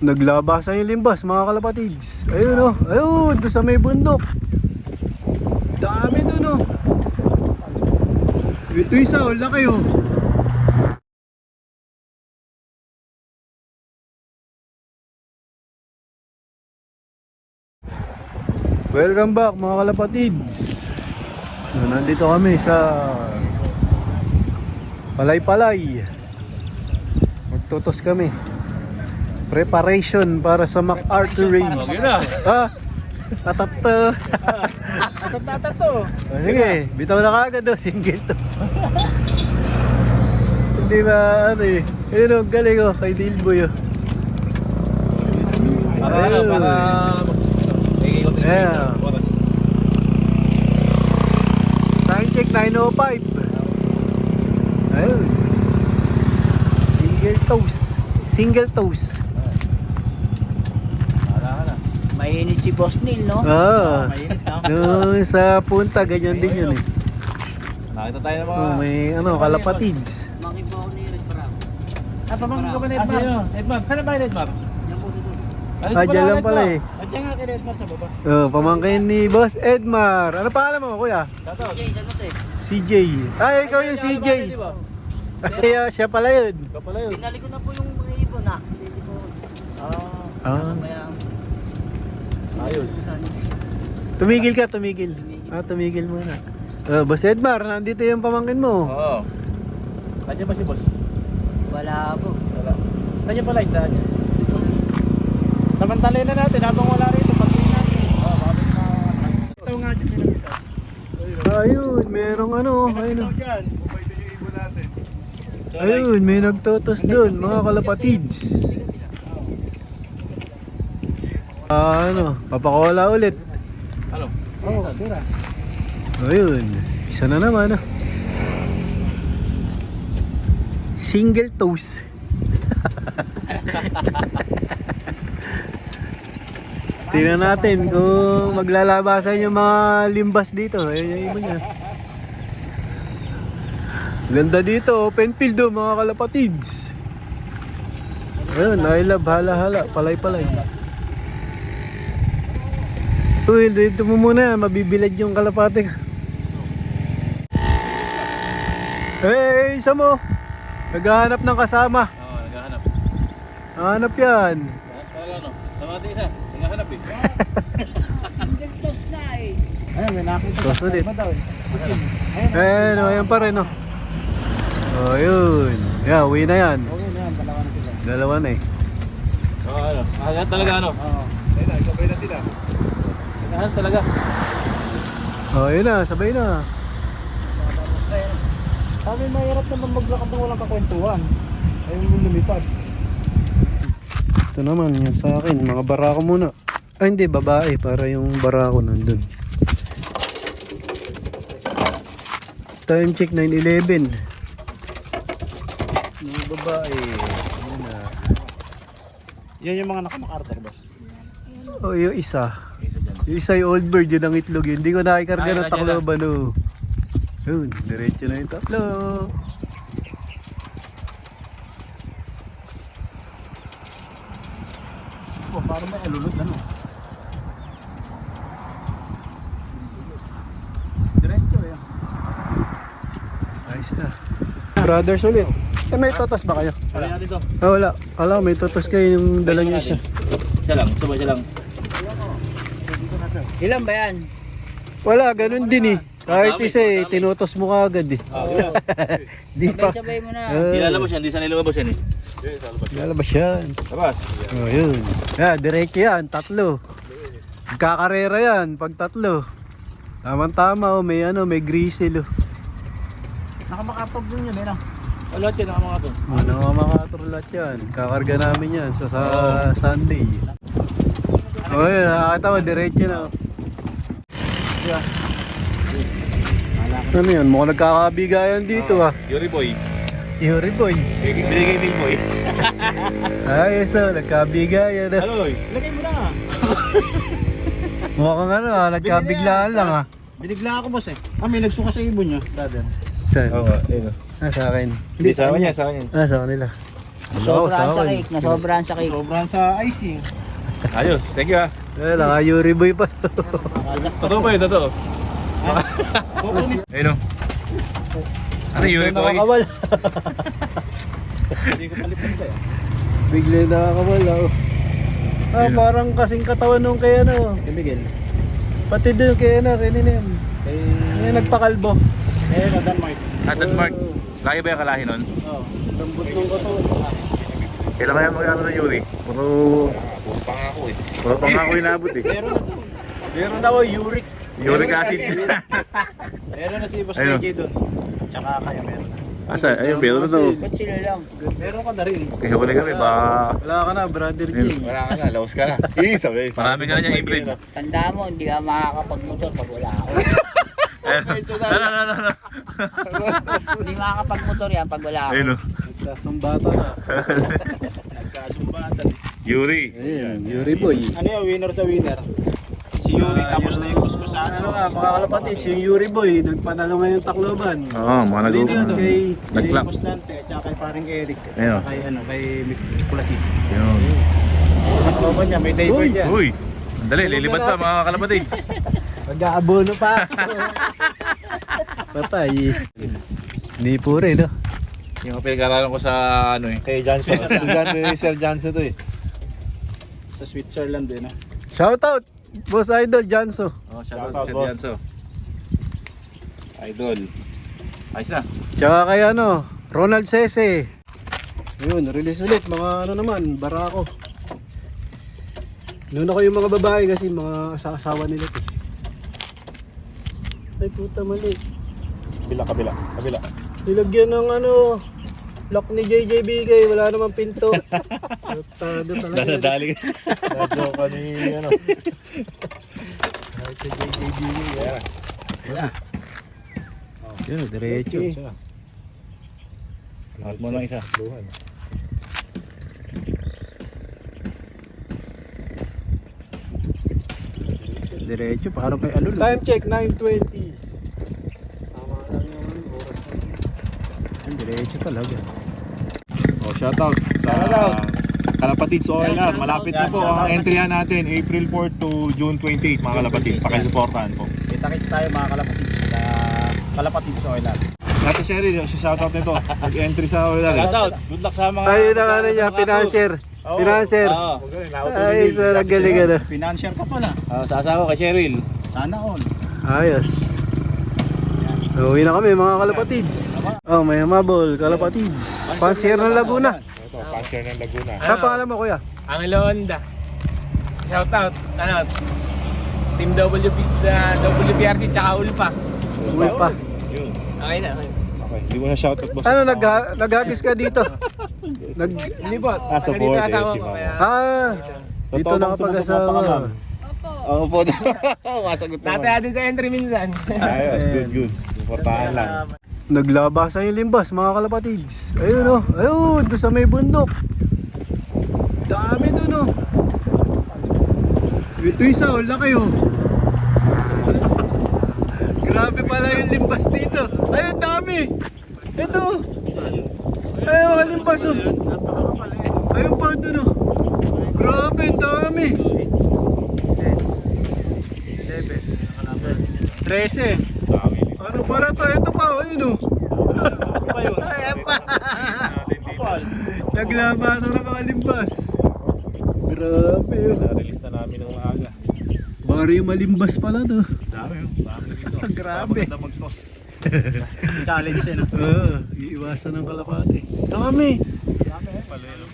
Naglabasa yung limbas mga kalapatids. Ayun oh, ayun, doon sa may bundok. Dami doon oh. Ito isa, wala kayo. Welcome back mga kalapatids. Nandito kami sa Palay-Palay. Magtutos kami. Preparation para sa MacArthur race. Ha? Atato. Atatato. Sige, bitaw na kagad do, single toss. Hindi ba ano eh. Ayun o, galing o, kay Dilboy o. Yeah. Time check 9:05. Ayun. Single toes. Single toes. Mainit si Boss Neil, no? Mainit na. No, sa punta ganyan din yun eh. Nakita tayo ng mga... Oh, may ano, kalapatids. Makibaw ni Red Parang. pamangkin ko ba na Edmar? Edmar, saan na ba yung Edmar? Yan po siguro. Ah, dyan lang pala eh. Andiyan nga kay Edmar sa baba. Oh, pamangkin ni Boss Edmar. Ano pangalan mo, kuya? Jay, saan mo sa'yo? CJ. Ay, ikaw yung CJ. Ay, siya pala yun. Ikaw pala yun. Pinali ko na po yung mga ibon. Na-accident ko. Ah. Kaya, Ayos. Tumigil ka, tumigil. Ah, tumigil muna. Boss Edmar, nandito yung pamangkin mo. Oo. Andiyan ba si boss? wala po. Wala. Saan yung pala isdaan niya? Samantalin na natin habang wala rito. Pagkain natin. Oo, baka may mga... Ito nga dyan pinakita. Ayun, merong ano, ayun. Ito dyan. Pwede yung ibon natin. Ayun, may nagtotos doon, mga kalapatids. Ano, papakawala ulit. Ano? Oo, tira. Ayun, isa na naman. Single toes. Tingnan natin kung maglalabasan yung mga limbas dito. Ayun yung iba niya. Ganda dito, open field oh, mga kalapatids. Ayun, I love hala-hala, palay-palay. Uy, dito mo muna, mabibilad yung kalapate. Hey, isa mo. Naghahanap ng kasama. Oo, naghahanap. Hanap yan. Talaga ano? Sama natin isa. Naghahanap eh. Single toss na eh. Ayun, may nakita. Toss ulit. Iba daw eh. Ayun, ayan pa rin oh. Oh, yun. Yeah, uwi na yan. Okay na yan, dalawa na sila. Dalawa na eh. Oo, ano? Agad talaga ano? Oo. Ayun na, ikabay na sila. Naghahanap talaga. Oh, yun na, sabay na. Sabi mahirap naman maglakad ng walang kakwentuhan. Ayun yung lumipad. Ito naman, yan sa akin. Mga barako muna. Ay, hindi, babae. Para yung barako nandun. Time check 9:11. Mga babae. Yan na. Yan yung mga naka-MacArthur boss. Oh, yung isa. Isa dyan. Yung isa yung old bird, yun ang itlog yun. Hindi ko nakikarga Ay, ng nandiyan Tacloban oh. Yun, diretso na yung tatlo. Oh, parang may alulod ano. Diretso eh. Ayos na. Brothers ulit. Eh, may totos ba kayo? Wala natin to. Ah, wala. Alam, may totos kayo yung dala niyo isa. Isa lang, ito ba siya lang? Ilan ba yan? Wala, ganun din eh. Kahit isa eh, tinutos mo kagad eh. Di pa. Sabay-sabay mo na. Hindi lalabas yan, hindi sanay lumabas yan eh. Lalabas yan. Labas. Oh, yun. Yeah, diretso yan, tatlo. Magkakarera yan, pag tatlo. Tama-tama oh, may ano, may grizzle oh. Nakamakatog din yun eh no? Wala yan, nakamakatog. Ano mga makatrulat yan. Kakarga namin yan sa Sunday. Oh, yun, nakakita mo, diretso na oh. Yeah. Ano yan, mukhang nagkakabigayan dito ah. Yuri boy. Yuri boy. Binigay din boy. Ayos oh, nagkabigayan ah. Ano boy? Lagay mo na. Mukhang ano ah, nagkabiglaan lang ah. Binigla ako boss eh. May nagsuka sa ibon niya. Dadan. Saan? Oo, ayun. Ah, sa akin. Hindi sa kanya, sa kanya. Ah, sa kanila. Sobrahan sa cake, nasobrahan sa cake. Sobrang sa icing. Ayos, thank you ah. Eh, naka-Yuri boy pa. Totoo ba yun? Totoo? Ayun o. Ano yun? Nakakawal. Hindi ko palipin ba yan? Bigla nakakawala. Ah, Sino? parang kasing katawan nung kay ano. Kay Miguel. Pati doon kay ano, kay Ninem. Yung nagpakalbo. Na Denmark. Denmark. Laki ba yung kalahi nun? Oo. Lambot nung katawan. Kailan kaya mag-ano ng Yuri? Puro pangako eh. Puro pangako inabot eh. Meron ako, Uric. Uric acid. Meron na si Boss Ayun. KJ doon. Tsaka kaya meron na. Asa? Ayun, pero na to. Ba't sila lang? Meron ka na rin. Kaya huli kami ba? Wala ka na, brother Jay. Wala ka na, laos ka na. Sabi. Marami ka na niyang inbreed. Tanda mo, hindi ka makakapag-motor pag wala ako. Hindi makakapag-motor yan pag wala ako. Ayun o. Nagkasumbata na. Nagkasumbatan. Yuri. Ayun, Yuri boy. Ano yung winner sa winner? Si Yuri tapos na yung gusto sa Ano nga, mga kalapatid, si Yuri boy, nagpanalo ngayon Tacloban. Oo, mga Dito yun, nag-uupang. kay... Nag-clap. Constante at saka kay paring Eric. Ayun. Kay ano, kay Kulasik. Yun. Ang tropa niya, may diaper Uy! dyan. Uy! Dali, lilibad pa mga kalapatids. Mag-aabono pa. Patay. Hindi po rin, no? Yung pinag-aralan ko sa ano eh. Kay Johnson. Estudyante ni Sir Johnson to eh. Sa Switzerland din ah. Shoutout, Boss Idol Janso. Oh, Shoutout, shoutout sa boss. Dianso. Idol. Ayos na. Tsaka kay ano, Ronald Sese. Ayun, release ulit, mga ano naman, barako. Noon ako yung mga babae kasi mga asawa nila to. Ay puta mali. Kabila. Nilagyan ng ano, lock ni JJ Bigay, wala namang pinto. Tado talaga. Nadadali. Nadyo ka ni ano. Ay, kay JJ Bigay. Yun, diretso. Lahat mo lang isa. Diretso, parang kay Alul. Time check, 9:20. Tama lang yung oras. Ang diretso talaga. Oh, shoutout. Shoutout. Kalapatids oil na. Malapit na po ang entry natin. April 4 to June 28 mga kalapatids. Pakisuportahan po. Kita-kits tayo mga kalapatids. Sa Kalapatids oil na. Ate Sherry, shoutout nito. Nag-entry sa oil na. Shoutout. Good luck sa mga Ayun ang ano niya, financer. Financer. Ay, sa nagaling ano. Financier ka pala. sa asawa kay Cheryl. Sana all. Ayos. Uwi na kami mga kalapatids. Oh, may humabol, kalapatids. Pansier ng Laguna. Ito, Pansier ng Laguna. Sa pangalan mo kuya? Angelo Honda. Shoutout. Ano? Team WPRC tsaka Ulpa. Uwi pa. Yun. Okay na. Okay, hindi mo na shoutout boss. Ano, naghagis ka dito? Hindi po. Sa Taga board, dito asawa si ko. Mama. Kaya Dito Totoo bang nakapag-asawa. sumusuporta ka, ma'am? Opo. Masagot dati natin sa entry minsan. Ayos, good goods. Suportahan lang. Naglabasan yung limbas mga kalapatids. Ayun oh, ayun, doon sa may bundok. Dami doon oh. Ito isa, wala kayo. Grabe pala yung limbas dito. Ayun, dami. Ito. Ayun, mga limbas oh. Ayun pa doon oh. Grabe, dami. 13. Ano para to? Ito pa, ayun oh. Ayan pa. Naglabasan ng mga limbas. Grabe oh. Na-release na namin ng maaga. Bari yung malimbas pala to. Dami dito. Grabe. Maganda mag-toss. Challenge yun. Iiwasan ng kalapate. Dami. Dami. Pala yun.